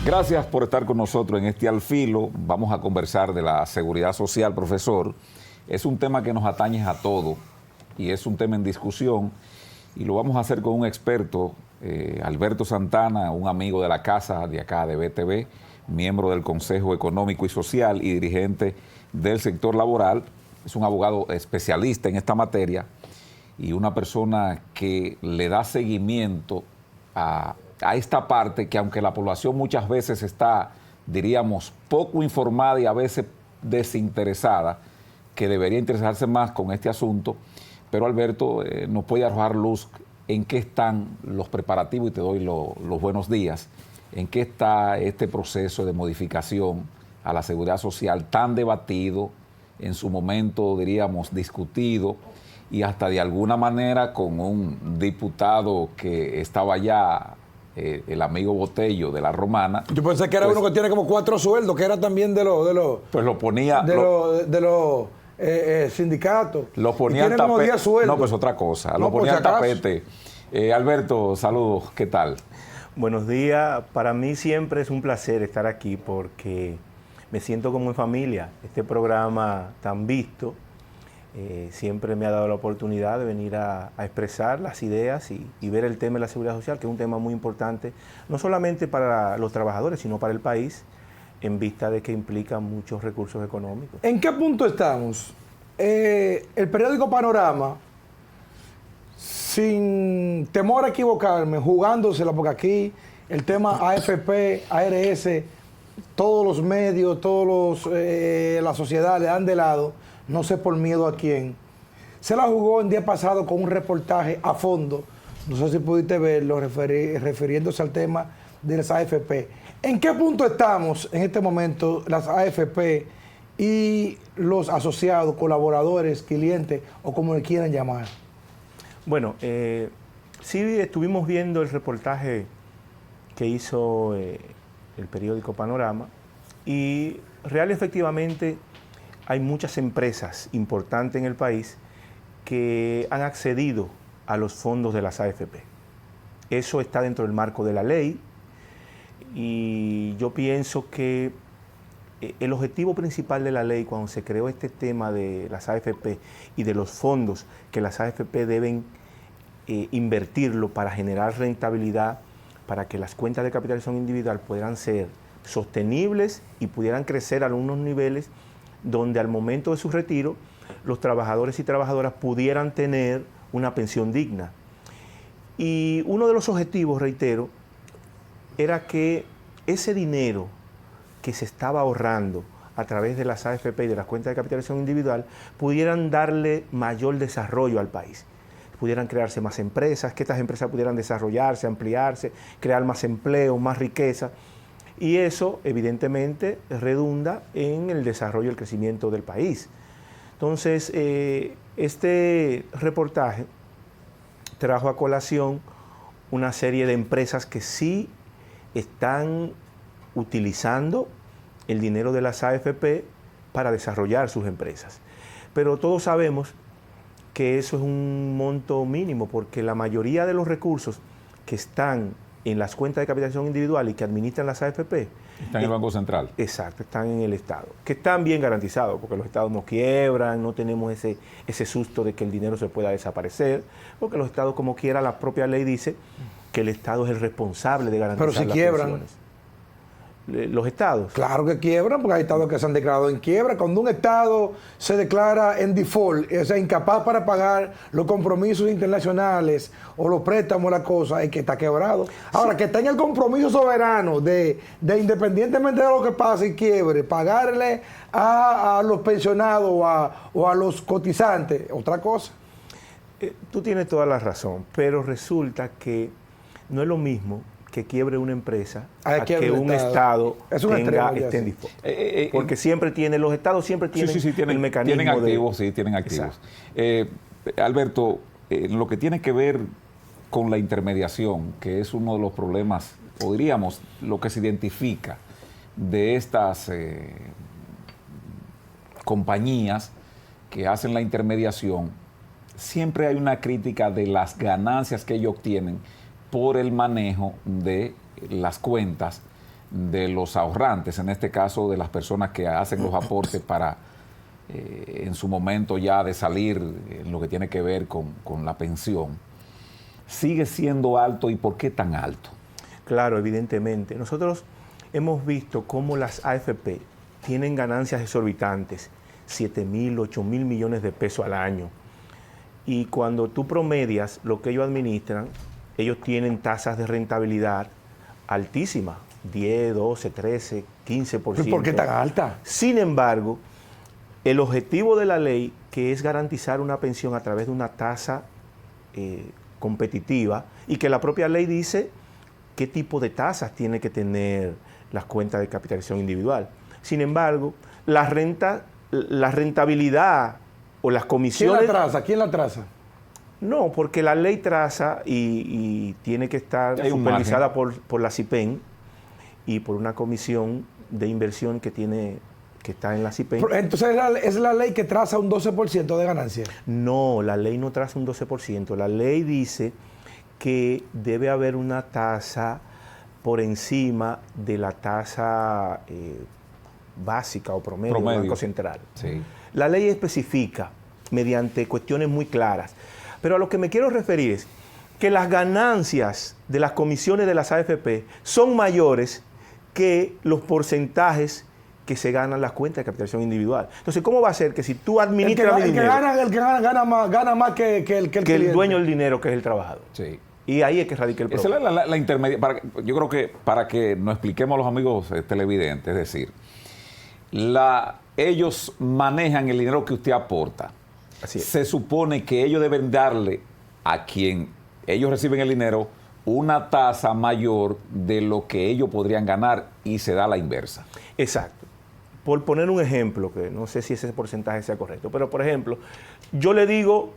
Gracias por estar con nosotros en este Al Filo. Vamos a conversar de la seguridad social, profesor. Es un tema que nos atañe a todos y es un tema en discusión y lo vamos a hacer con un experto, Alberto Santana, un amigo de la casa de acá de BTV, miembro del Consejo Económico y Social y dirigente del sector laboral. Es un abogado especialista en esta materia y una persona que le da seguimiento a esta parte que, aunque la población muchas veces está, diríamos, poco informada y a veces desinteresada, que debería interesarse más con este asunto, pero Alberto nos puede arrojar luz en qué están los preparativos, y te doy los buenos días, en qué está este proceso de modificación a la seguridad social tan debatido, en su momento, diríamos, discutido, y hasta de alguna manera con un diputado que estaba allá, el amigo Botello de la Romana. Yo pensé que era uno que tiene como 4 sueldos, que era también de los pues lo ponía de los sindicatos. Lo ponía al tapete. No, pues otra cosa. No, lo ponía al tapete. Alberto, saludos, ¿qué tal? Buenos días. Para mí siempre es un placer estar aquí porque me siento como en familia. Este programa tan visto siempre me ha dado la oportunidad de venir a expresar las ideas y ver el tema de la seguridad social, que es un tema muy importante, no solamente para los trabajadores, sino para el país, en vista de que implica muchos recursos económicos. ¿En qué punto estamos? El periódico Panorama, sin temor a equivocarme, jugándosela, porque aquí el tema AFP, ARS, todos los medios, la sociedad le dan de lado, no sé por miedo a quién. Se la jugó el día pasado con un reportaje a fondo, no sé si pudiste verlo, refiriéndose al tema de las AFP. ¿En qué punto estamos en este momento las AFP y los asociados, colaboradores, clientes o como le quieran llamar? Bueno, sí estuvimos viendo el reportaje que hizo el periódico Panorama y real efectivamente hay muchas empresas importantes en el país que han accedido a los fondos de las AFP. Eso está dentro del marco de la ley y yo pienso que el objetivo principal de la ley cuando se creó este tema de las AFP y de los fondos que las AFP deben invertirlo para generar rentabilidad, para que las cuentas de capitalización individual pudieran ser sostenibles y pudieran crecer a unos niveles donde al momento de su retiro los trabajadores y trabajadoras pudieran tener una pensión digna. Y uno de los objetivos, reitero, era que ese dinero que se estaba ahorrando a través de las AFP y de las cuentas de capitalización individual pudieran darle mayor desarrollo al país. Pudieran crearse más empresas, que estas empresas pudieran desarrollarse, ampliarse, crear más empleo, más riqueza. Y eso, evidentemente, redunda en el desarrollo y el crecimiento del país. Entonces, este reportaje trajo a colación una serie de empresas que sí están utilizando el dinero de las AFP para desarrollar sus empresas. Pero todos sabemos que eso es un monto mínimo, porque la mayoría de los recursos que están en las cuentas de capitalización individual y que administran las AFP. Están en el Banco Central. Exacto, están en el Estado, que están bien garantizados, porque los Estados no quiebran, no tenemos ese susto de que el dinero se pueda desaparecer, porque los Estados, como quiera, la propia ley dice que el Estado es el responsable de garantizar las pensiones. Pero si quiebran. Los estados. Claro que quiebran, porque hay estados que se han declarado en quiebra. Cuando un estado se declara en default, o sea, incapaz para pagar los compromisos internacionales o los préstamos, la cosa, es que está quebrado. Ahora, sí, que tenga el compromiso soberano de independientemente de lo que pase y quiebre, pagarle a los pensionados o a los cotizantes, otra cosa. Tú tienes toda la razón, pero resulta que no es lo mismo que quiebre una empresa a que un Estado esté en default. Porque siempre tiene, los Estados siempre tienen, el mecanismo tienen activos, sí, tienen activos. Alberto, lo que tiene que ver con la intermediación, que es uno de los problemas, o diríamos, lo que se identifica de estas compañías que hacen la intermediación, siempre hay una crítica de las ganancias que ellos obtienen por el manejo de las cuentas de los ahorrantes, en este caso de las personas que hacen los aportes para en su momento ya de salir en lo que tiene que ver con la pensión, sigue siendo alto? ¿Y por qué tan alto? Claro, evidentemente. Nosotros hemos visto cómo las AFP tienen ganancias exorbitantes, 7.000, 8.000 millones de pesos al año. Y cuando tú promedias lo que ellos administran, ellos tienen tasas de rentabilidad altísimas, 10, 12, 13, 15%. ¿Y por qué tan alta? Sin embargo, el objetivo de la ley, que es garantizar una pensión a través de una tasa competitiva, y que la propia ley dice qué tipo de tasas tiene que tener las cuentas de capitalización individual. Sin embargo, la rentabilidad o las comisiones... ¿Quién la traza? ¿Quién la traza? No, porque la ley traza y tiene que estar supervisada por la CIPEN y por una comisión de inversión que está en la CIPEN. Entonces, ¿es la ley que traza un 12% de ganancia? No, la ley no traza un 12%. La ley dice que debe haber una tasa por encima de la tasa básica o promedio del Banco Central. Sí. La ley especifica mediante cuestiones muy claras. Pero a lo que me quiero referir es que las ganancias de las comisiones de las AFP son mayores que los porcentajes que se ganan las cuentas de capitalización individual. Entonces, ¿cómo va a ser que si tú administras el dinero... El que gana más que el dueño del dinero, que es el trabajador? Sí. Y ahí es que radica el problema. Esa es la intermedia. Yo creo que para que nos expliquemos a los amigos televidentes, es decir, ellos manejan el dinero que usted aporta. Así es. Se supone que ellos deben darle a quien ellos reciben el dinero una tasa mayor de lo que ellos podrían ganar, y se da la inversa. Exacto. Por poner un ejemplo, que no sé si ese porcentaje sea correcto, pero por ejemplo, yo le digo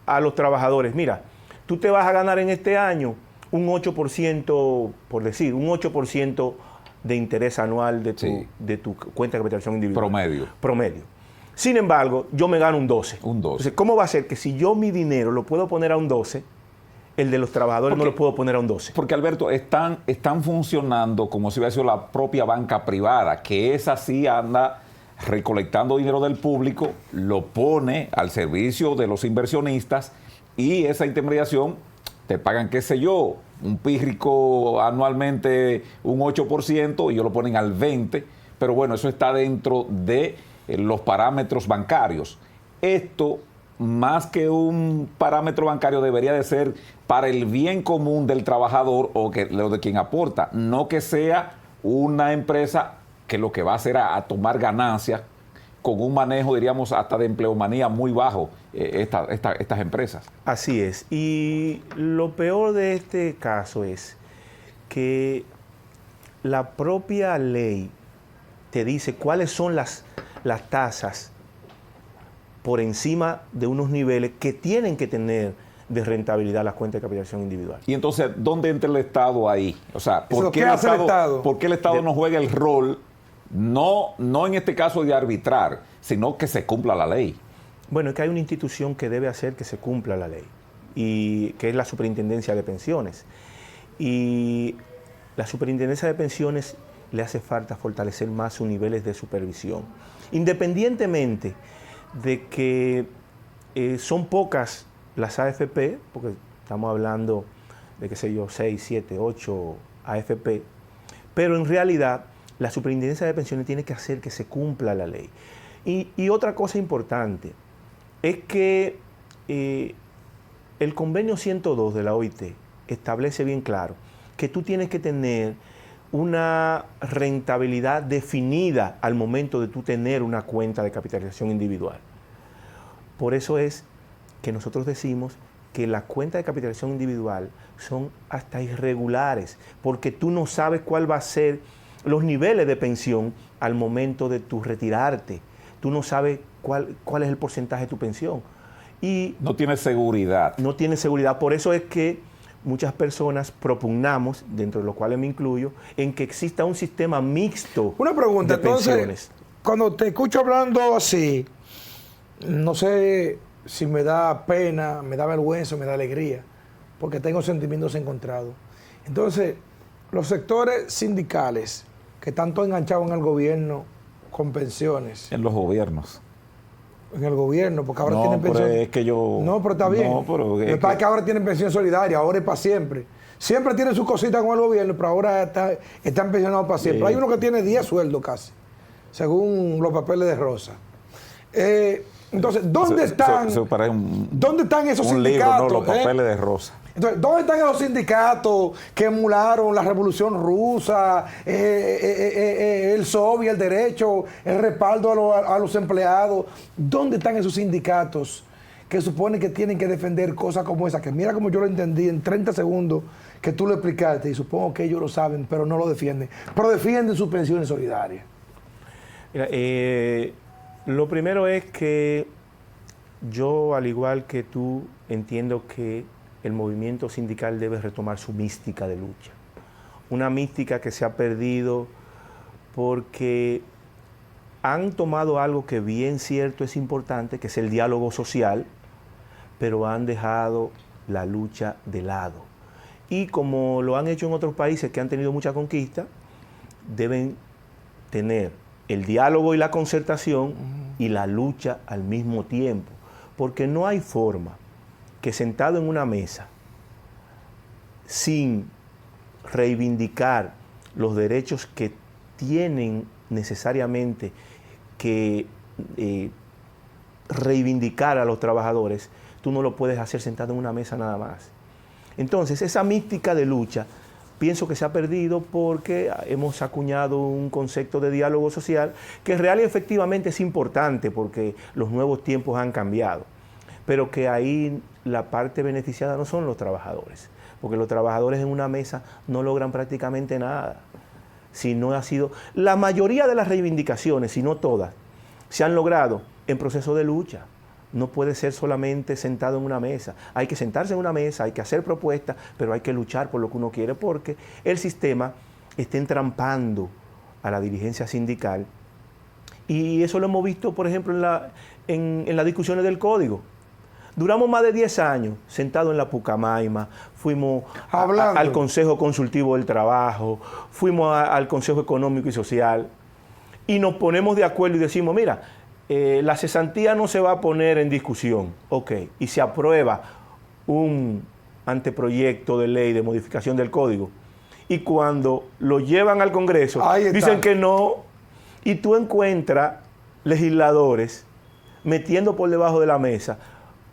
a los trabajadores, mira, tú te vas a ganar en este año un 8%, por decir, un 8% de interés anual de tu cuenta de capitalización individual. Promedio. Sin embargo, yo me gano un 12. Un 12. Entonces, ¿cómo va a ser que si yo mi dinero lo puedo poner a un 12, el de los trabajadores no lo puedo poner a un 12? Porque, Alberto, están funcionando como si hubiera sido la propia banca privada, que esa sí anda recolectando dinero del público, lo pone al servicio de los inversionistas, y esa intermediación te pagan, qué sé yo, un pírrico anualmente un 8%, y ellos lo ponen al 20%, pero bueno, eso está dentro de los parámetros bancarios. Esto, más que un parámetro bancario, debería de ser para el bien común del trabajador o de quien aporta, no que sea una empresa que lo que va a hacer a tomar ganancias con un manejo, diríamos, hasta de empleomanía muy bajo, estas empresas. Así es. Y lo peor de este caso es que la propia ley te dice cuáles son las tasas por encima de unos niveles que tienen que tener de rentabilidad las cuentas de capitalización individual. Y entonces, ¿dónde entra el Estado ahí? O sea, ¿por qué el Estado no juega el rol, no en este caso de arbitrar, sino que se cumpla la ley? Bueno, es que hay una institución que debe hacer que se cumpla la ley, y que es la Superintendencia de Pensiones. Y la Superintendencia de Pensiones le hace falta fortalecer más sus niveles de supervisión. Independientemente de que son pocas las AFP, porque estamos hablando de, qué sé yo, 6, 7, 8 AFP, pero en realidad la Superintendencia de Pensiones tiene que hacer que se cumpla la ley. Y otra cosa importante es que el convenio 102 de la OIT establece bien claro que tú tienes que tener una rentabilidad definida al momento de tú tener una cuenta de capitalización individual. Por eso es que nosotros decimos que las cuentas de capitalización individual son hasta irregulares, porque tú no sabes cuál va a ser los niveles de pensión al momento de tu retirarte. Tú no sabes cuál es el porcentaje de tu pensión. Y no tienes seguridad. No tienes seguridad. Por eso es que muchas personas propugnamos, dentro de los cuales me incluyo, en que exista un sistema mixto. Una pregunta, de pensiones. Entonces, cuando te escucho hablando así, no sé si me da pena, me da vergüenza, me da alegría, porque tengo sentimientos encontrados. Entonces, los sectores sindicales que están todos enganchados en el gobierno con pensiones. En los gobiernos. En el gobierno, porque ahora No, tienen pero pensión. es que yo... No, pero está bien. No, pero Lo es que pasa es que- que ahora tienen pensión solidaria, ahora es para siempre. Siempre tienen sus cositas con el gobierno, pero ahora están pensionados para siempre. Sí. Hay uno que tiene 10 sueldos casi, según los papeles de Rosa. Entonces, ¿dónde están? Eso parece ¿Dónde están esos un libro, sindicatos? no, los papeles de Rosa. Entonces, ¿dónde están esos sindicatos que emularon la revolución rusa, el soviet, el derecho, el respaldo a los empleados? ¿Dónde están esos sindicatos que supone que tienen que defender cosas como esa? Que mira como yo lo entendí en 30 segundos que tú lo explicaste, y supongo que ellos lo saben, pero no lo defienden. Pero defienden sus pensiones solidarias. Mira, lo primero es que yo, al igual que tú, entiendo que el movimiento sindical debe retomar su mística de lucha. Una mística que se ha perdido porque han tomado algo que bien cierto es importante, que es el diálogo social, pero han dejado la lucha de lado. Y como lo han hecho en otros países que han tenido mucha conquista, deben tener el diálogo y la concertación y la lucha al mismo tiempo. Porque no hay forma que sentado en una mesa, sin reivindicar los derechos que tienen necesariamente que reivindicar a los trabajadores, tú no lo puedes hacer sentado en una mesa nada más. Entonces, esa mística de lucha, pienso que se ha perdido porque hemos acuñado un concepto de diálogo social que real y efectivamente es importante porque los nuevos tiempos han cambiado, pero que ahí la parte beneficiada no son los trabajadores, porque los trabajadores en una mesa no logran prácticamente nada. Si no ha sido, la mayoría de las reivindicaciones, si no todas, se han logrado en proceso de lucha. No puede ser solamente sentado en una mesa. Hay que sentarse en una mesa, hay que hacer propuestas, pero hay que luchar por lo que uno quiere porque el sistema está entrampando a la dirigencia sindical. Y eso lo hemos visto, por ejemplo, en las discusiones del código. Duramos más de 10 años sentados en la Pucamaima, fuimos al Consejo Consultivo del Trabajo, fuimos al Consejo Económico y Social y nos ponemos de acuerdo y decimos, mira, la cesantía no se va a poner en discusión, ok, y se aprueba un anteproyecto de ley de modificación del código y cuando lo llevan al Congreso dicen que no y tú encuentras legisladores metiendo por debajo de la mesa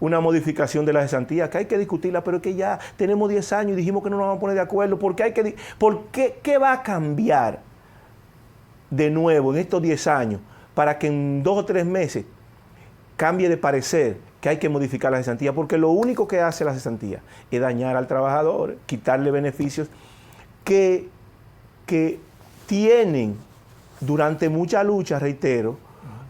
una modificación de la cesantía, que hay que discutirla, pero que ya tenemos 10 años y dijimos que no nos vamos a poner de acuerdo, ¿qué va a cambiar de nuevo en estos 10 años para que en 2 o 3 meses cambie de parecer que hay que modificar la cesantía? Porque lo único que hace la cesantía es dañar al trabajador, quitarle beneficios que tienen durante mucha lucha, reitero,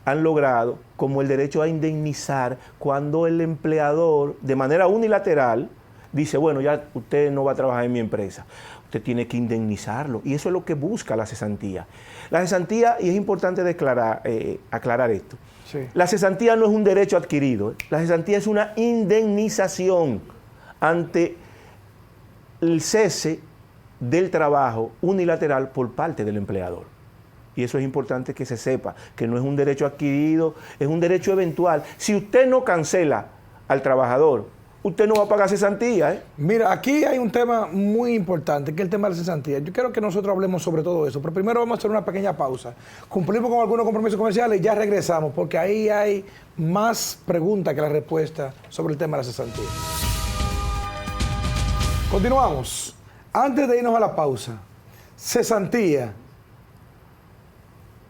han logrado, como el derecho a indemnizar cuando el empleador, de manera unilateral, dice, bueno, ya usted no va a trabajar en mi empresa. Usted tiene que indemnizarlo. Y eso es lo que busca la cesantía. La cesantía, y es importante aclarar esto, sí. La cesantía no es un derecho adquirido. La cesantía es una indemnización ante el cese del trabajo unilateral por parte del empleador. Y eso es importante que se sepa, que no es un derecho adquirido, es un derecho eventual. Si usted no cancela al trabajador, usted no va a pagar cesantía. Mira, aquí hay un tema muy importante, que es el tema de la cesantía. Yo quiero que nosotros hablemos sobre todo eso, pero primero vamos a hacer una pequeña pausa. Cumplimos con algunos compromisos comerciales y ya regresamos, porque ahí hay más preguntas que la respuesta sobre el tema de la cesantía. Continuamos. Antes de irnos a la pausa, cesantía.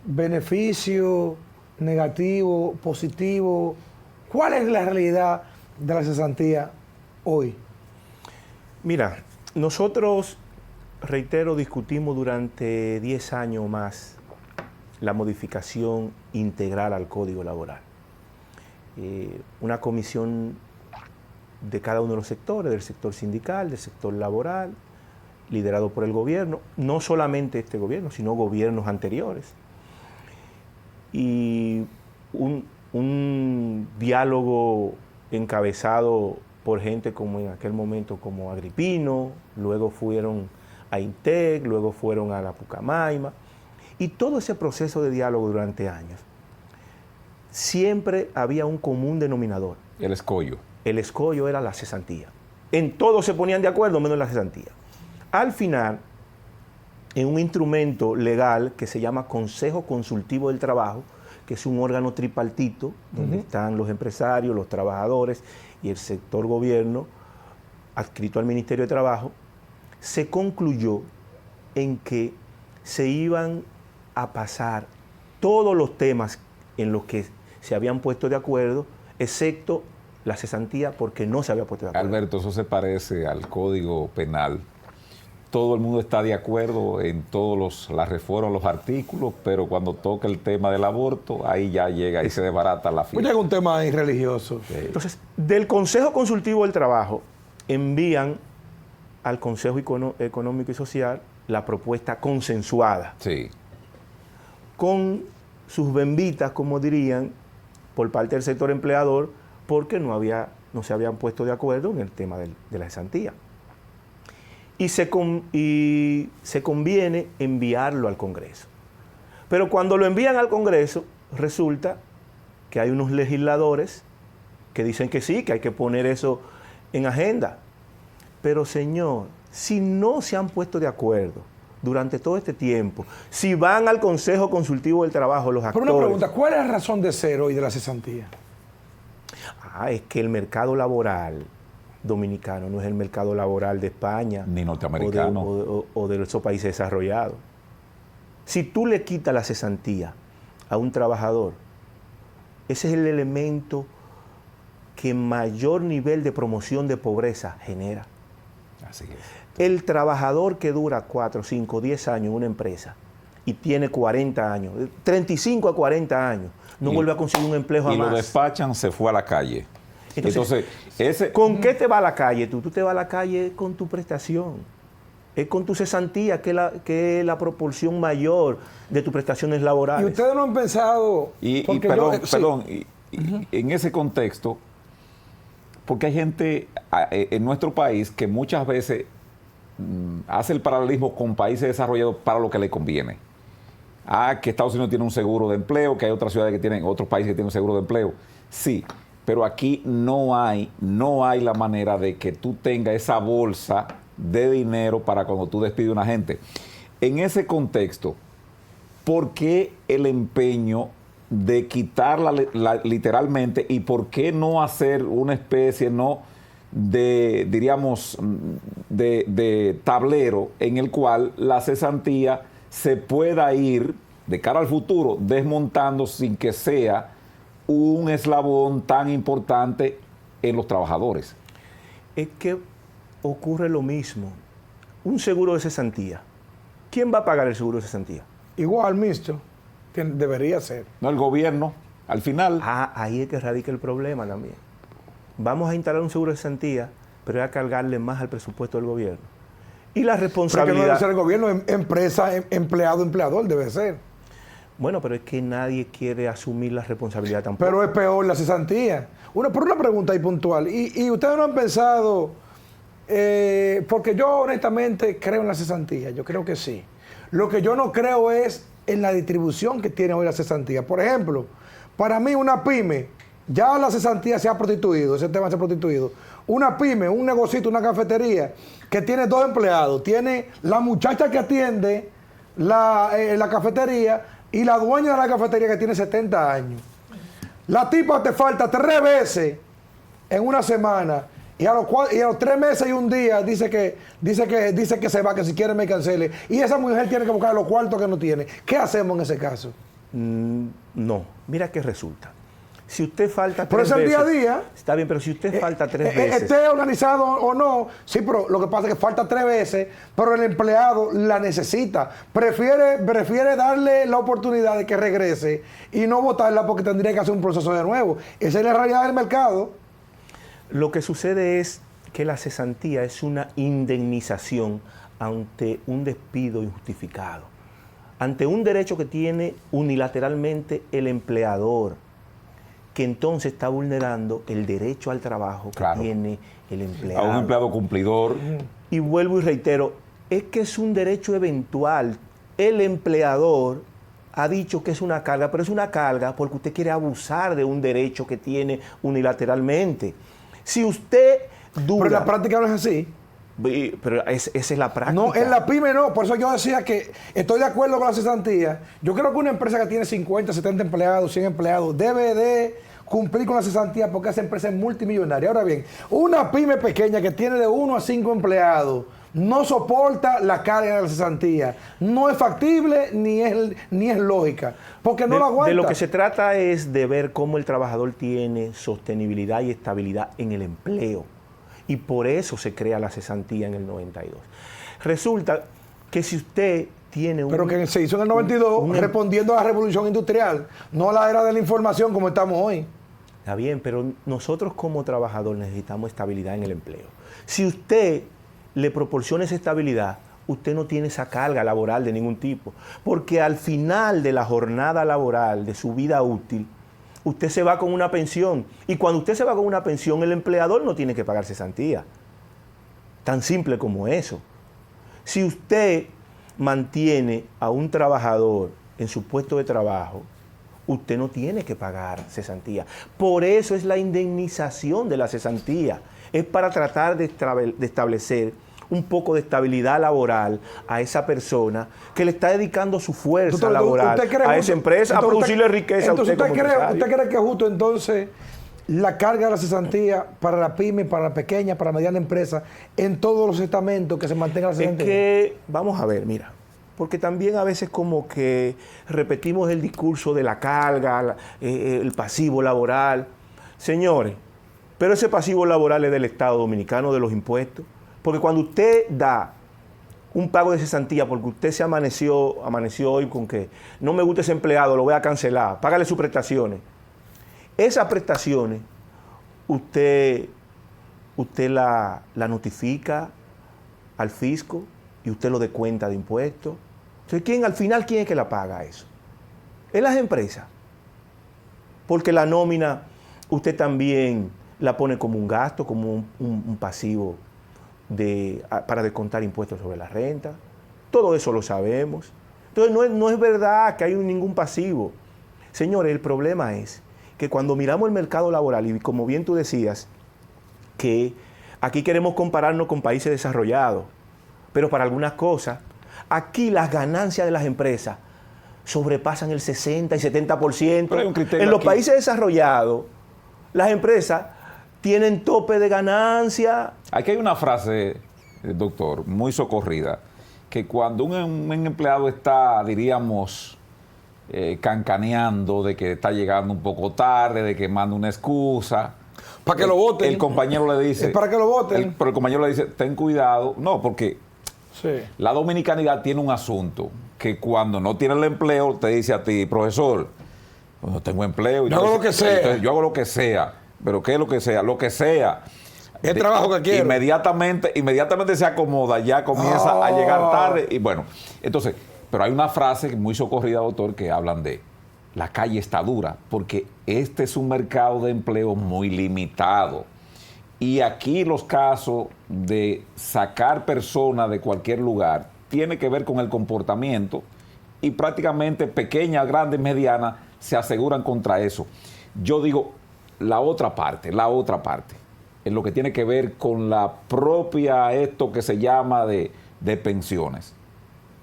Beneficio, negativo, positivo. ¿Cuál es la realidad de la cesantía hoy? Mira, nosotros, reitero, discutimos durante 10 años más la modificación integral al Código Laboral. Una comisión de cada uno de los sectores, del sector sindical, del sector laboral, liderado por el gobierno, no solamente este gobierno, sino gobiernos anteriores. Y un diálogo encabezado por gente como en aquel momento como Agripino, luego fueron a INTEC, luego fueron a la Pucamaima, Y todo ese proceso de diálogo durante años, siempre había un común denominador. El escollo. El escollo era la cesantía. En todo se ponían de acuerdo, menos en la cesantía. Al final, en un instrumento legal que se llama Consejo Consultivo del Trabajo, que es un órgano tripartito, donde están los empresarios, los trabajadores y el sector gobierno, adscrito al Ministerio de Trabajo, se concluyó en que se iban a pasar todos los temas en los que se habían puesto de acuerdo, excepto la cesantía, porque no se había puesto de acuerdo. Alberto, eso se parece al Código Penal. Todo el mundo está de acuerdo en todas las reformas, los artículos, pero cuando toca el tema del aborto, ahí ya llega y se desbarata la fiesta. Llega un tema ahí religioso. Entonces, del Consejo Consultivo del Trabajo envían al Consejo Económico y Social la propuesta consensuada, Sí. con sus bembitas, como dirían, por parte del sector empleador, porque no se habían puesto de acuerdo en el tema de la cesantía. Y se conviene enviarlo al Congreso. Pero cuando lo envían al Congreso, resulta que hay unos legisladores que dicen que sí, que hay que poner eso en agenda. Pero señor, si no se han puesto de acuerdo durante todo este tiempo, si van al Consejo Consultivo del Trabajo los actores... Pero una pregunta, ¿cuál es la razón de ser hoy de la cesantía? Es que el mercado laboral dominicano no es el mercado laboral de España Ni norteamericano. o de esos países desarrollados. Si tú le quitas la cesantía a un trabajador, ese es el elemento que mayor nivel de promoción de pobreza genera. Así es. El trabajador que dura 4, 5, 10 años en una empresa y tiene 40 años, 35 a 40 años, no vuelve a conseguir un empleo jamás. Y lo despachan, se fue a la calle. Entonces ¿con qué te va a la calle tú? Tú te vas a la calle con tu prestación. Es con tu cesantía, que es la proporción mayor de tus prestaciones laborales. Y ustedes no han pensado... Perdón, en ese contexto, porque hay gente en nuestro país que muchas veces hace el paralelismo con países desarrollados para lo que le conviene. Que Estados Unidos tiene un seguro de empleo, que hay otras ciudades que tienen, otros países que tienen un seguro de empleo. Sí, pero aquí no hay la manera de que tú tengas esa bolsa de dinero para cuando tú despides a una gente. En ese contexto, ¿por qué el empeño de quitarla literalmente y por qué no hacer una especie de, diríamos, de tablero en el cual la cesantía se pueda ir de cara al futuro desmontando sin que sea un eslabón tan importante en los trabajadores? Es que ocurre lo mismo. Un seguro de cesantía. ¿Quién va a pagar el seguro de cesantía? Igual, mister, debería ser. No, el gobierno, al final. Ahí es que radica el problema también. Vamos a instalar un seguro de cesantía, pero hay que cargarle más al presupuesto del gobierno. Y la responsabilidad... Pero que no debe ser el gobierno, empresa, empleado, empleador, debe ser. Bueno, pero es que nadie quiere asumir la responsabilidad tampoco. Pero es peor la cesantía. Por una pregunta ahí puntual. ¿Y ustedes no han pensado, porque yo honestamente creo en la cesantía, yo creo que sí. Lo que yo no creo es en la distribución que tiene hoy la cesantía. Por ejemplo, para mí una pyme, ya la cesantía se ha prostituido, ese tema se ha prostituido. Una pyme, un negocito, una cafetería, que tiene 2 empleados, tiene la muchacha que atiende la cafetería y la dueña de la cafetería que tiene 70 años. La tipa te falta 3 veces en una semana y a los 3 meses y un día dice que se va, que si quiere me cancele. Y esa mujer tiene que buscar los cuartos que no tiene. ¿Qué hacemos en ese caso? No, mira qué resulta. Si usted falta 3 pero veces... Pero es el día a día. Está bien, pero si usted falta 3 veces... Esté organizado o no, sí, pero lo que pasa es que falta 3 veces, pero el empleado la necesita. Prefiere darle la oportunidad de que regrese y no votarla porque tendría que hacer un proceso de nuevo. Esa es la realidad del mercado. Lo que sucede es que la cesantía es una indemnización ante un despido injustificado, ante un derecho que tiene unilateralmente el empleador, que entonces está vulnerando el derecho al trabajo que tiene el empleado. A un empleado cumplidor. Y vuelvo y reitero, es que es un derecho eventual. el empleador ha dicho que es una carga, pero es una carga porque usted quiere abusar de un derecho que tiene unilateralmente. Si usted duda... Pero en la práctica no es así. Pero esa es la práctica. No, en la pyme no. Por eso yo decía que estoy de acuerdo con la cesantía. Yo creo que una empresa que tiene 50, 70 empleados, 100 empleados, debe de cumplir con la cesantía porque esa empresa es multimillonaria. Ahora bien, una pyme pequeña que tiene de 1 a 5 empleados no soporta la carga de la cesantía. No es factible ni es lógica, porque no lo aguanta. De lo que se trata es de ver cómo el trabajador tiene sostenibilidad y estabilidad en el empleo. Y por eso se crea la cesantía en el 92. Resulta que si usted tiene un... Pero que se hizo en el 92 respondiendo a la revolución industrial, no a la era de la información como estamos hoy. Está bien, pero nosotros como trabajador necesitamos estabilidad en el empleo. Si usted le proporciona esa estabilidad, usted no tiene esa carga laboral de ningún tipo. Porque al final de la jornada laboral, de su vida útil, usted se va con una pensión. Y cuando usted se va con una pensión, el empleador no tiene que pagar cesantía. Tan simple como eso. Si usted mantiene a un trabajador en su puesto de trabajo, usted no tiene que pagar cesantía. Por eso es la indemnización de la cesantía. Es para tratar de establecer un poco de estabilidad laboral a esa persona que le está dedicando su fuerza laboral a esa empresa, a producirle riqueza a usted como empresario. ¿Usted cree que es justo entonces la carga de la cesantía para la pyme, para la pequeña, para la mediana empresa, en todos los estamentos que se mantenga la cesantía? Es que, vamos a ver, mira, porque también a veces como que repetimos el discurso de la carga, el pasivo laboral. Señores, pero ese pasivo laboral es del Estado Dominicano, de los impuestos. Porque cuando usted da un pago de cesantía porque usted se amaneció hoy con que no me gusta ese empleado, lo voy a cancelar, págale sus prestaciones. Esas prestaciones usted la notifica al fisco y usted lo descuenta de impuestos. Entonces, al final, ¿quién es que la paga eso? Es las empresas. Porque la nómina usted también la pone como un gasto, como un pasivo para descontar impuestos sobre la renta. Todo eso lo sabemos. Entonces no es verdad que hay ningún pasivo. Señores, el problema es que cuando miramos el mercado laboral, y como bien tú decías, que aquí queremos compararnos con países desarrollados, pero para algunas cosas, aquí las ganancias de las empresas sobrepasan el 60 y 70%. En los países desarrollados, las empresas tienen tope de ganancia. Aquí hay una frase, doctor, muy socorrida, que cuando un empleado está, diríamos, cancaneando de que está llegando un poco tarde, de que manda una excusa, para que lo voten. El compañero le dice... Es para que lo voten. Pero el compañero le dice, ten cuidado. No, porque la dominicanidad tiene un asunto, que cuando no tiene el empleo, te dice a ti, profesor, no tengo empleo. Yo hago lo que sea. Entonces, yo hago lo que sea. ¿Pero qué es lo que sea? Lo que sea. El trabajo que quiero. Inmediatamente se acomoda, ya comienza a llegar tarde. Y bueno, entonces, pero hay una frase muy socorrida, doctor, que hablan de la calle está dura, porque este es un mercado de empleo muy limitado. Y aquí los casos de sacar personas de cualquier lugar tiene que ver con el comportamiento y prácticamente pequeñas, grandes, medianas se aseguran contra eso. Yo digo, la otra parte, en lo que tiene que ver con la propia, esto que se llama de pensiones,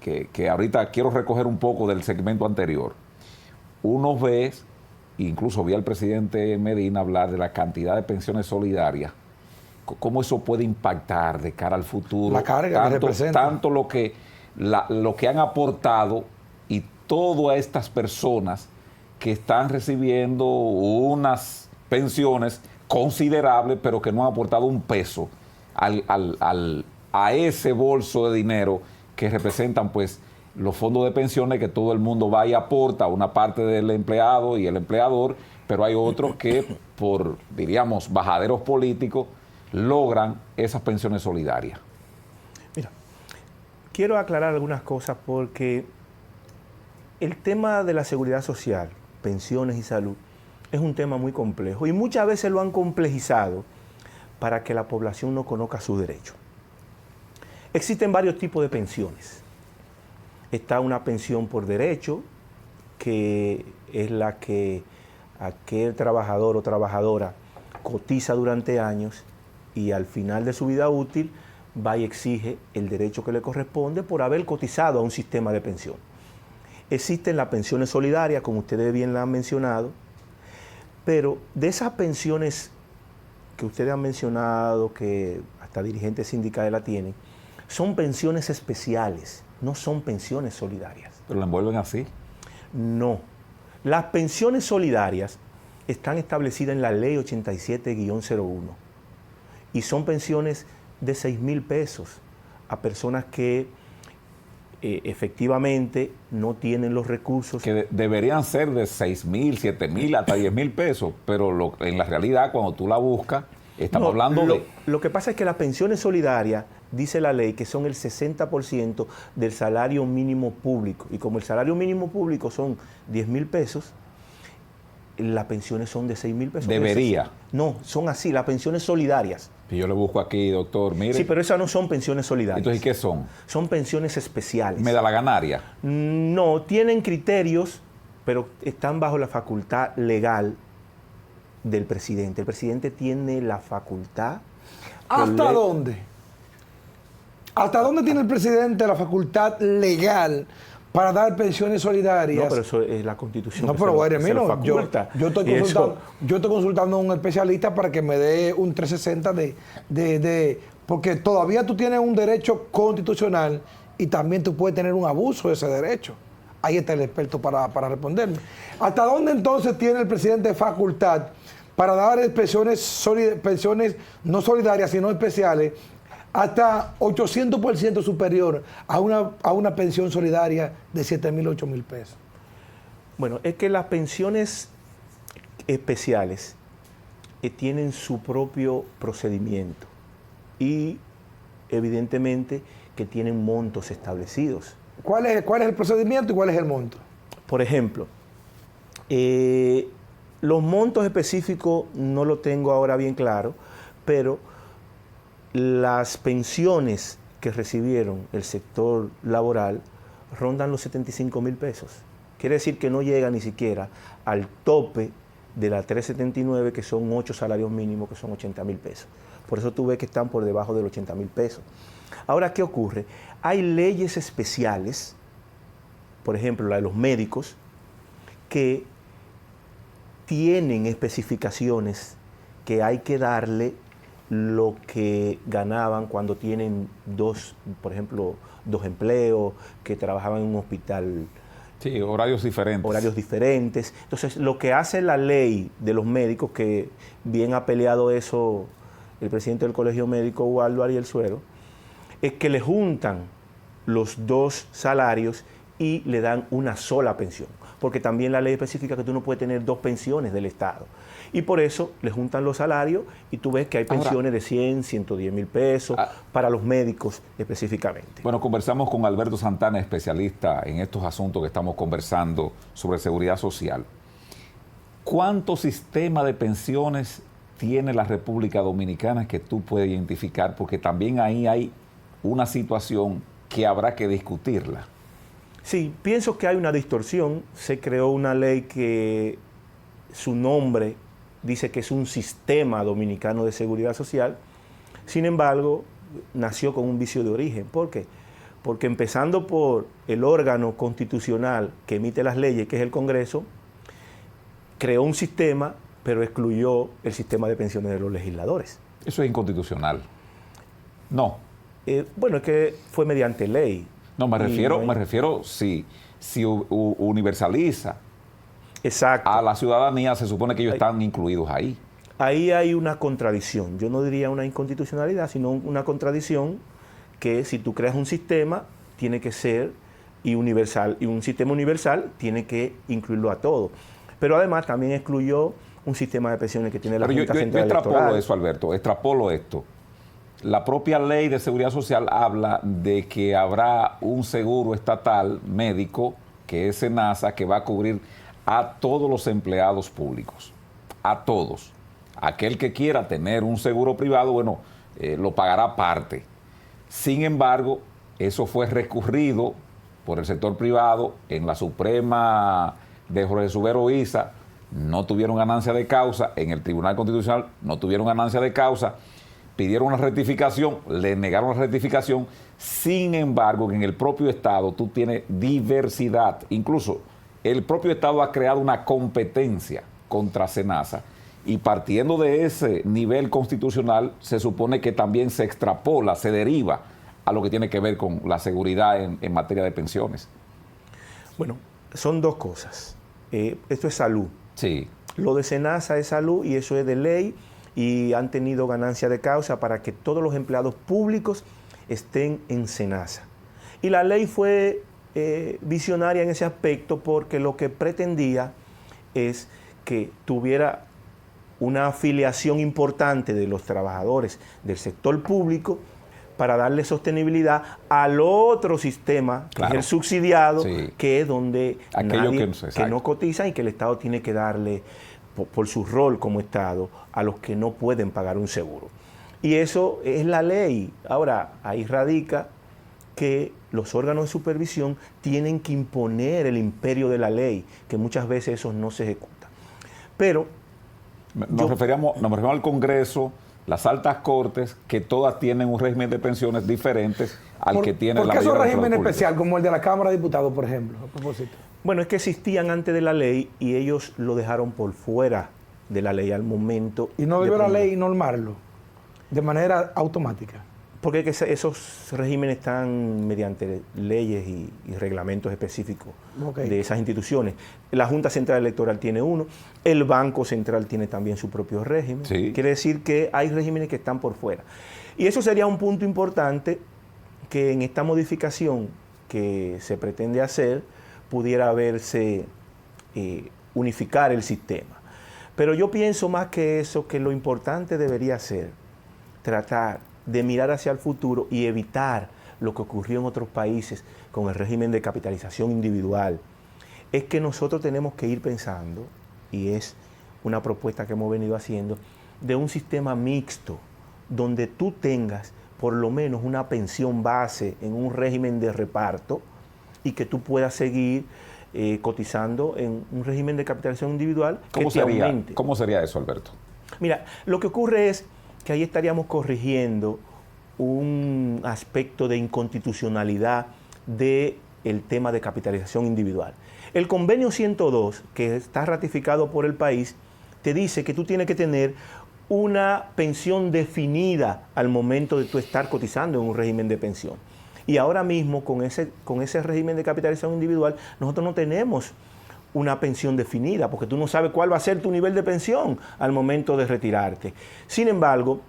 que ahorita quiero recoger un poco del segmento anterior. Uno ve, incluso vi al presidente Medina hablar de la cantidad de pensiones solidarias, cómo eso puede impactar de cara al futuro. La carga que representa. Tanto lo que han aportado y todas estas personas que están recibiendo unas pensiones considerables, pero que no han aportado un peso a ese bolso de dinero que representan pues los fondos de pensiones, que todo el mundo va y aporta una parte del empleado y el empleador, pero hay otros que por, diríamos, bajaderos políticos logran esas pensiones solidarias. Mira, quiero aclarar algunas cosas porque el tema de la seguridad social, pensiones y salud, es un tema muy complejo y muchas veces lo han complejizado para que la población no conozca sus derechos. Existen varios tipos de pensiones Está una pensión por derecho, que es la que aquel trabajador o trabajadora cotiza durante años y al final de su vida útil va y exige el derecho que le corresponde por haber cotizado a un sistema de pensión. Existen las pensiones solidarias, como ustedes bien la han mencionado, pero de esas pensiones que ustedes han mencionado, que hasta dirigentes sindicales la tienen, son pensiones especiales, no son pensiones solidarias. ¿Pero la envuelven así? No. Las pensiones solidarias están establecidas en la ley 87-01 y son pensiones de 6,000 pesos a personas que efectivamente no tienen los recursos. Que deberían ser de 6,000, 7,000, hasta 10,000 pesos, pero en la realidad, cuando tú la buscas, estamos hablando de... Lo que pasa es que las pensiones solidarias, dice la ley, que son el 60% del salario mínimo público. Y como el salario mínimo público son 10,000 pesos, las pensiones son de 6,000 pesos. Debería. No, son así, las pensiones solidarias. Y yo le busco aquí, doctor, mire. Sí, pero esas no son pensiones solidarias. Entonces, ¿qué son? Son pensiones especiales. ¿Me da la ganaria? No, tienen criterios, pero están bajo la facultad legal del presidente. El presidente tiene la facultad. ¿Hasta dónde? ¿Hasta dónde tiene el presidente la facultad legal para dar pensiones solidarias? No, pero eso es la Constitución. No, pero bueno, yo estoy consultando a un especialista para que me dé un 360 porque todavía tú tienes un derecho constitucional y también tú puedes tener un abuso de ese derecho. Ahí está el experto para responderme. ¿Hasta dónde entonces tiene el presidente facultad para dar pensiones no solidarias, sino especiales, hasta 800% superior a una pensión solidaria de 7,000, 8,000 pesos? Bueno, es que las pensiones especiales tienen su propio procedimiento y evidentemente que tienen montos establecidos. ¿Cuál es el procedimiento y cuál es el monto? Por ejemplo, los montos específicos no lo tengo ahora bien claro, pero las pensiones que recibieron el sector laboral rondan los 75,000 pesos. Quiere decir que no llega ni siquiera al tope de la 379, que son 8 salarios mínimos, que son 80,000 pesos. Por eso tú ves que están por debajo de los 80,000 pesos. Ahora, ¿qué ocurre? Hay leyes especiales, por ejemplo, la de los médicos, que tienen especificaciones que hay que darle lo que ganaban cuando tienen por ejemplo, dos empleos, que trabajaban en un hospital. Sí, horarios diferentes. Horarios diferentes. Entonces, lo que hace la ley de los médicos, que bien ha peleado eso el presidente del Colegio Médico, Ubaldo Ariel Suero, es que le juntan los dos salarios y le dan una sola pensión. Porque también la ley especifica que tú no puedes tener dos pensiones del Estado. Y por eso le juntan los salarios y tú ves que hay pensiones de 100, 110,000 pesos para los médicos específicamente. Bueno, conversamos con Alberto Santana, especialista en estos asuntos que estamos conversando sobre seguridad social. ¿Cuántos sistemas de pensiones tiene la República Dominicana que tú puedes identificar? Porque también ahí hay una situación que habrá que discutirla. Sí, pienso que hay una distorsión. Se creó una ley que su nombre dice que es un sistema dominicano de seguridad social. Sin embargo, nació con un vicio de origen. ¿Por qué? Porque empezando por el órgano constitucional que emite las leyes, que es el Congreso, creó un sistema, pero excluyó el sistema de pensiones de los legisladores. Eso es inconstitucional. No. Bueno, es que fue mediante ley. No, me refiero si universaliza. Exacto. A la ciudadanía, se supone que ellos están incluidos ahí. Ahí hay una contradicción. Yo no diría una inconstitucionalidad, sino una contradicción, que si tú creas un sistema, tiene que ser universal, y un sistema universal tiene que incluirlo a todos. Pero además también excluyó un sistema de pensiones que tiene la Junta Central Electoral. Yo extrapolo eso, Alberto, extrapolo esto. La propia ley de seguridad social habla de que habrá un seguro estatal médico, que es SENASA, que va a cubrir a todos los empleados públicos, a todos. Aquel que quiera tener un seguro privado, bueno, lo pagará aparte. Sin embargo, eso fue recurrido por el sector privado, en la Suprema de Jorge Subero Isa no tuvieron ganancia de causa, en el Tribunal Constitucional no tuvieron ganancia de causa, pidieron una rectificación, le negaron la rectificación. Sin embargo, en el propio Estado tú tienes diversidad. Incluso el propio Estado ha creado una competencia contra SENASA, y partiendo de ese nivel constitucional se supone que también se extrapola, se deriva a lo que tiene que ver con la seguridad en materia de pensiones. Bueno, son dos cosas. Esto es salud. Sí. Lo de SENASA es salud y eso es de ley, y han tenido ganancia de causa para que todos los empleados públicos estén en SENASA. Y la ley fue visionaria en ese aspecto, porque lo que pretendía es que tuviera una afiliación importante de los trabajadores del sector público para darle sostenibilidad al otro sistema, que claro, es el subsidiado, sí, que es donde nadie que no cotiza, y que el Estado tiene que darle, por su rol como Estado, a los que no pueden pagar un seguro. Y eso es la ley. Ahora, ahí radica que los órganos de supervisión tienen que imponer el imperio de la ley, que muchas veces eso no se ejecuta. Pero nos referíamos al Congreso, las altas cortes, que todas tienen un régimen de pensiones diferentes al que tiene la mayoría de los ¿Por qué esos regímenes públicos especiales, como el de la Cámara de Diputados, por ejemplo, a propósito? Bueno, es que existían antes de la ley y ellos lo dejaron por fuera de la ley al momento. ¿Y no debió la ley normarlo de manera automática? Porque es que esos regímenes están mediante leyes y reglamentos específicos de esas instituciones. La Junta Central Electoral tiene uno, el Banco Central tiene también su propio régimen. Sí. Quiere decir que hay regímenes que están por fuera. Y eso sería un punto importante, que en esta modificación que se pretende hacer pudiera verse unificar el sistema. Pero yo pienso más que eso, que lo importante debería ser tratar de mirar hacia el futuro y evitar lo que ocurrió en otros países con el régimen de capitalización individual. Es que nosotros tenemos que ir pensando, y es una propuesta que hemos venido haciendo, de un sistema mixto, donde tú tengas por lo menos una pensión base en un régimen de reparto, y que tú puedas seguir cotizando en un régimen de capitalización individual que te aumente. ¿Cómo sería eso, Alberto? Mira, lo que ocurre es que ahí estaríamos corrigiendo un aspecto de inconstitucionalidad del tema de capitalización individual. El convenio 102, que está ratificado por el país, te dice que tú tienes que tener una pensión definida al momento de tú estar cotizando en un régimen de pensión. Y ahora mismo, con ese régimen de capitalización individual, nosotros no tenemos una pensión definida, porque tú no sabes cuál va a ser tu nivel de pensión al momento de retirarte. Sin embargo,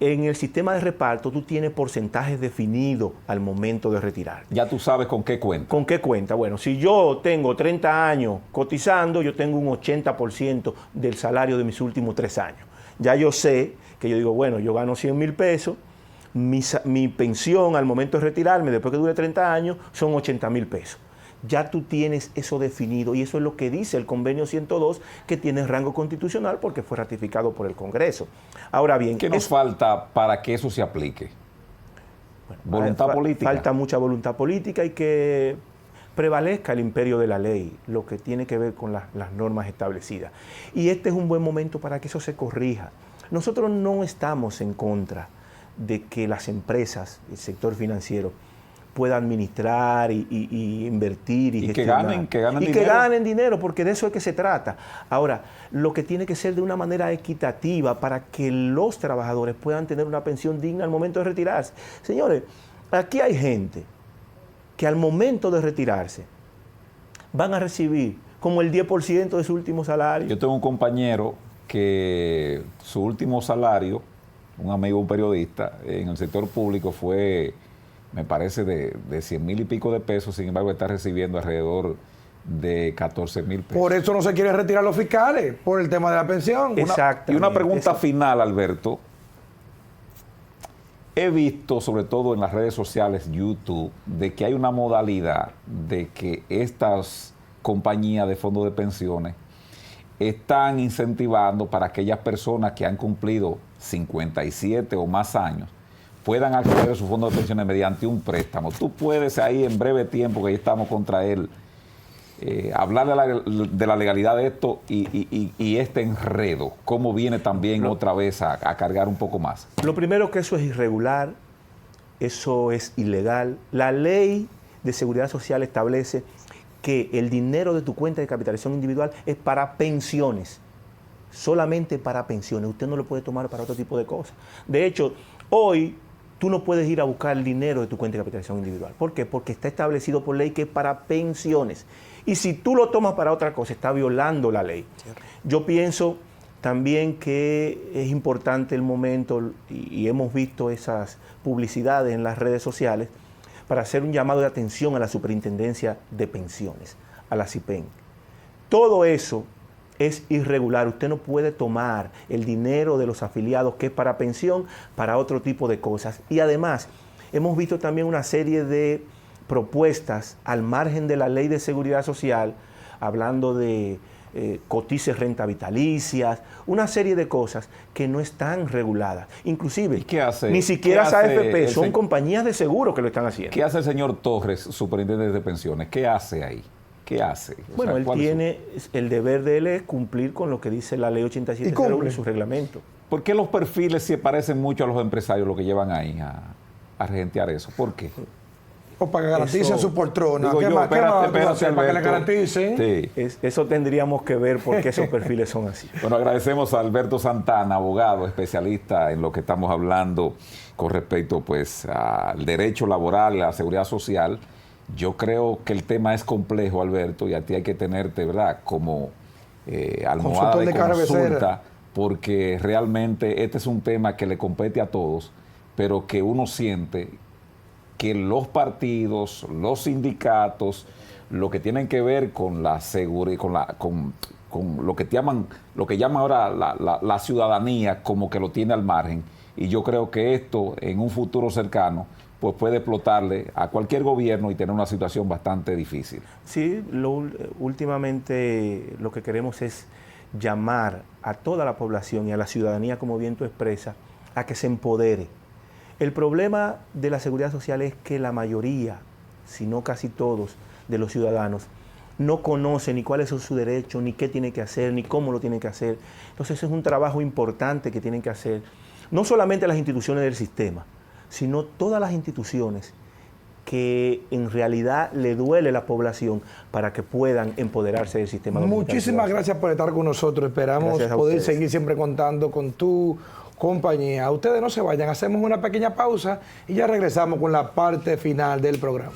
en el sistema de reparto tú tienes porcentajes definidos al momento de retirarte. Ya tú sabes con qué cuenta. ¿Con qué cuenta? Bueno, si yo tengo 30 años cotizando, yo tengo un 80% del salario de mis últimos 3 años. Ya yo sé que yo digo, bueno, yo gano 100,000 pesos, mi pensión al momento de retirarme, después que dure 30 años, son 80,000 pesos. Ya tú tienes eso definido, y eso es lo que dice el convenio 102, que tiene rango constitucional porque fue ratificado por el Congreso. Ahora bien, ¿qué nos falta para que eso se aplique? Bueno, voluntad política. Falta mucha voluntad política y que prevalezca el imperio de la ley, lo que tiene que ver con las normas establecidas. Y este es un buen momento para que eso se corrija. Nosotros no estamos en contra de que las empresas, el sector financiero, pueda administrar y invertir y gestionar. Que ganen dinero. Que ganen dinero, porque de eso es que se trata. Ahora, lo que tiene que ser de una manera equitativa para que los trabajadores puedan tener una pensión digna al momento de retirarse. Señores, aquí hay gente que al momento de retirarse van a recibir como el 10% de su último salario. Yo tengo un compañero que su último salario, un amigo, un periodista, en el sector público fue, me parece, de 100,000 y pico de pesos. Sin embargo, está recibiendo alrededor de 14,000 pesos. Por eso no se quieren retirar los fiscales, por el tema de la pensión. Exactamente. Y una pregunta final, Alberto. He visto, sobre todo en las redes sociales, YouTube, de que hay una modalidad de que estas compañías de fondos de pensiones están incentivando para aquellas personas que han cumplido 57 o más años, puedan acceder a su fondo de pensiones mediante un préstamo. Tú puedes ahí en breve tiempo, que ya estamos contra él, hablar de la legalidad de esto y este enredo, cómo viene también otra vez a cargar un poco más. Lo primero, que eso es irregular, eso es ilegal. La ley de seguridad social establece que el dinero de tu cuenta de capitalización individual es para pensiones, solamente para pensiones. Usted no lo puede tomar para otro tipo de cosas. De hecho, hoy tú no puedes ir a buscar el dinero de tu cuenta de capitalización individual. ¿Por qué? Porque está establecido por ley que es para pensiones. Y si tú lo tomas para otra cosa, está violando la ley. Yo pienso también que es importante el momento, y hemos visto esas publicidades en las redes sociales, para hacer un llamado de atención a la Superintendencia de Pensiones, a la SIPEN. Todo eso es irregular. Usted no puede tomar el dinero de los afiliados, que es para pensión, para otro tipo de cosas. Y además, hemos visto también una serie de propuestas al margen de la Ley de Seguridad Social, hablando de cotices renta vitalicias, una serie de cosas que no están reguladas. Inclusive, ¿y qué hace? Ni siquiera ¿Qué AFP, hace son compañías de seguro que lo están haciendo. ¿Qué hace el señor Torres, superintendente de pensiones? ¿Qué hace ahí? ¿Qué hace? Bueno, él tiene, el deber de él es cumplir con lo que dice la Ley 8701 y su reglamento. ¿Por qué los perfiles se parecen mucho a los empresarios, lo que llevan ahí a regentear eso? ¿Por qué? O para que garanticen su poltrona. ¿Qué más? Para que le garanticen. Sí. Eso tendríamos que ver por qué esos perfiles son así. Bueno, agradecemos a Alberto Santana, abogado, especialista en lo que estamos hablando con respecto pues al derecho laboral y a la seguridad social. Yo creo que el tema es complejo, Alberto, y a ti hay que tenerte, ¿verdad?, como almohada de consulta, porque realmente este es un tema que le compete a todos, pero que uno siente que los partidos, los sindicatos, lo que tienen que ver con la seguridad, con lo que llama ahora la ciudadanía, como que lo tiene al margen. Y yo creo que esto, en un futuro cercano, pues puede explotarle a cualquier gobierno y tener una situación bastante difícil. Sí, últimamente lo que queremos es llamar a toda la población y a la ciudadanía, como bien tú expresas, a que se empodere. El problema de la seguridad social es que la mayoría, si no casi todos, de los ciudadanos no conocen ni cuáles son sus derechos, ni qué tiene que hacer, ni cómo lo tiene que hacer. Entonces es un trabajo importante que tienen que hacer, no solamente las instituciones del sistema, sino todas las instituciones que en realidad le duele a la población para que puedan empoderarse del sistema. Muchísimas gracias por estar con nosotros. Esperamos poder seguir siempre contando con tu compañía. Ustedes no se vayan, hacemos una pequeña pausa y ya regresamos con la parte final del programa.